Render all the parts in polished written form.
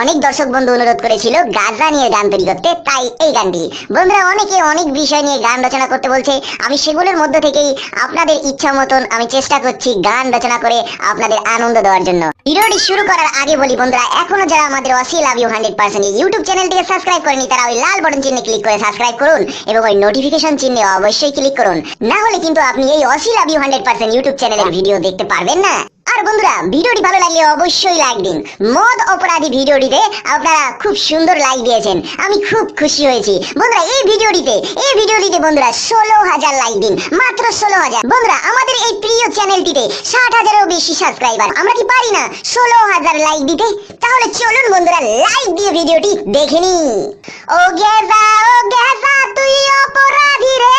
অনেক দর্শক বন্ধু অনুরোধ করেছিল গাঁজা নিয়ে গান তৈরি করতে, তাই এই গানটি। বন্ধুরা অনেকে অনেক বিষয় নিয়ে গান রচনা করতে বলছে, আমি সেগুলোর মধ্য থেকেই আপনাদের ইচ্ছা মতন আমি চেষ্টা করছি গান রচনা করে আপনাদের আনন্দ দেওয়ার জন্য। ভিডিওটি শুরু করার আগে বলি বন্ধুরা, এখনো যারা আমাদের অসি লাভ ইউ 100% ইউটিউব চ্যানেলটিকে সাবস্ক্রাইব করেনি তারা ওই লাল বাটন চিহ্নে ক্লিক করে সাবস্ক্রাইব করুন এবং ওই নোটিফিকেশন চিহ্নে অবশ্যই ক্লিক করুন, না হলে কিন্তু আপনি এই অসি লাভ ইউ 100% ইউটিউব চ্যানেলের ভিডিও দেখতে পারবেন না। আর বন্ধুরা ভিডিওটি ভালো লাগলে অবশ্যই লাইক দিন। মদ অপরাধী ভিডিওটিতে আপনারা খুব সুন্দর লাইক দিয়েছেন, আমি খুব খুশি হয়েছি। বন্ধুরা এই ভিডিওটিতে বন্ধুরা 16,000 লাইক দিন, মাত্র 16,000। বন্ধুরা আমাদের এই প্রিয় চ্যানেলটিতে 60,000-এরও বেশি সাবস্ক্রাইবার, আমরা কি পারি না 16,000 লাইক দিতে? তাহলে চলুন বন্ধুরা লাইক দিয়ে ভিডিওটি দেখে নি। ও গেজা তুই অপরাধী রে,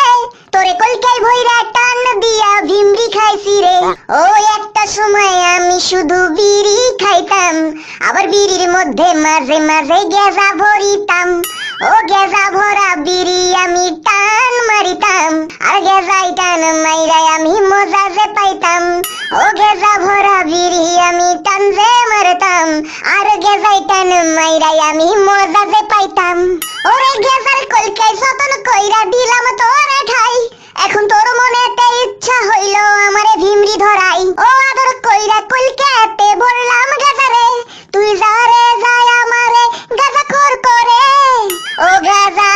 তোরে কলকাই ভইরা টান দিয়া ভিমরি খাইছি রে। ও একটা সময় আমি শুধু বিড়ি খাইতাম, আবার বিড়ির মধ্যে মাঝে মাঝে গেজা ভরিতাম। ও গেজা ভরা বিড়ি আমি টান মারিতাম, আর গেজাই টান মাইরাই আমি মজা যে পাইতাম। ও গেজা ভরা বিড়ি আমি টান যে মারতাম, আর গেজাই টান মাইরাই আমি মজা যে পাইতাম। ওরে গেজার কলকাই যতন কইরা দিলাম তোরে ঠাই, এখন তোর মনেতে ইচ্ছা হইল আমারে ভিমরি ধরাই। ও আদর কইরা কলকাতে বললাম গাজারে, তুই যারে যায় আমারে গাজা খোর করে। ও গাজা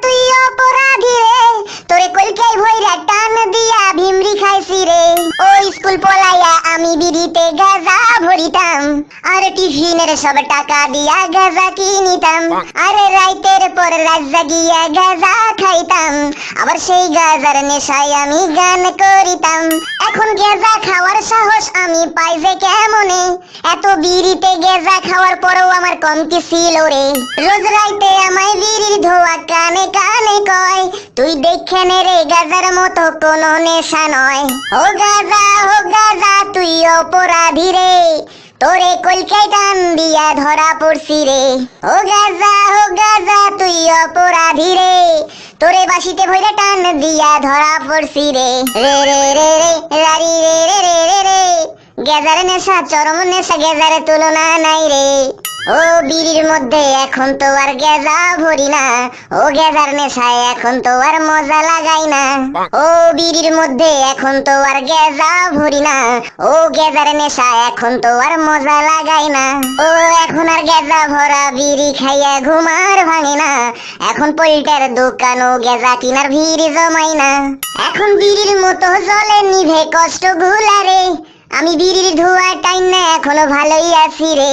তুই অপরাধী রে, তোরে কলকাই ভইরা টান দিয়া ভিমরি খাইছি রে। ও স্কুল পলাইয়া আমি বিড়িতে গাজা ভরিতাম, আর টিফিনের সব টাকা দিয়া গাজা কিনিতাম, আর রাইতের পর রাত জাগিয়া গাজা খাইতাম, আবার সেই গাজার নেশায় আমি গান করিতাম। এখন গেজা খাওয়ার সাহস আমি পাই যে কেমনে, এত বিড়িতে গেজা খাওয়ার পরেও আমার কমতি ছিল রে। রোজ রাইতে আমায় বিড়ির ধোয়া কানে কানে কয়, তুই দেখে নে রে গাজার মতো কোনো নেশা নয়। ও গাজা তুই অপরাধী রে, তোরে কলকাই টান দিয়া ধরা পড়ছি রে। ও গাজা তুই অপরাধী রে, তোরে বাসিতে ভইরা টান দিয়া ধরা পড়ছি রে। রে রে রে রে রারি রে রে রে রে রে, গেজার নেশা চরম নেশা, গেজার তুলনা নাই রে। ও বিড়ির মধ্যে এখন তো আর গেজা ভরি না, ও গেজার নেশায় এখন তো আর মজা লাগাই না। ও বিড়ির মধ্যে এখন তো আর গেজা ভরি না, ও গেজার নেশা এখন তো আর মজা লাগাই না। ও এখন আর গেজা ভরা বিড়ি খাইয়া ঘুমার ভাঙে না, এখন পল্টের দোকানও গেজা কিনার ভিড় জমাই না। এখন বিড়ির মতো জলে নিভে কষ্ট গুলারে, আমি বিড়ির ধোয়া টাইম না এখনো ভালোই আছি রে।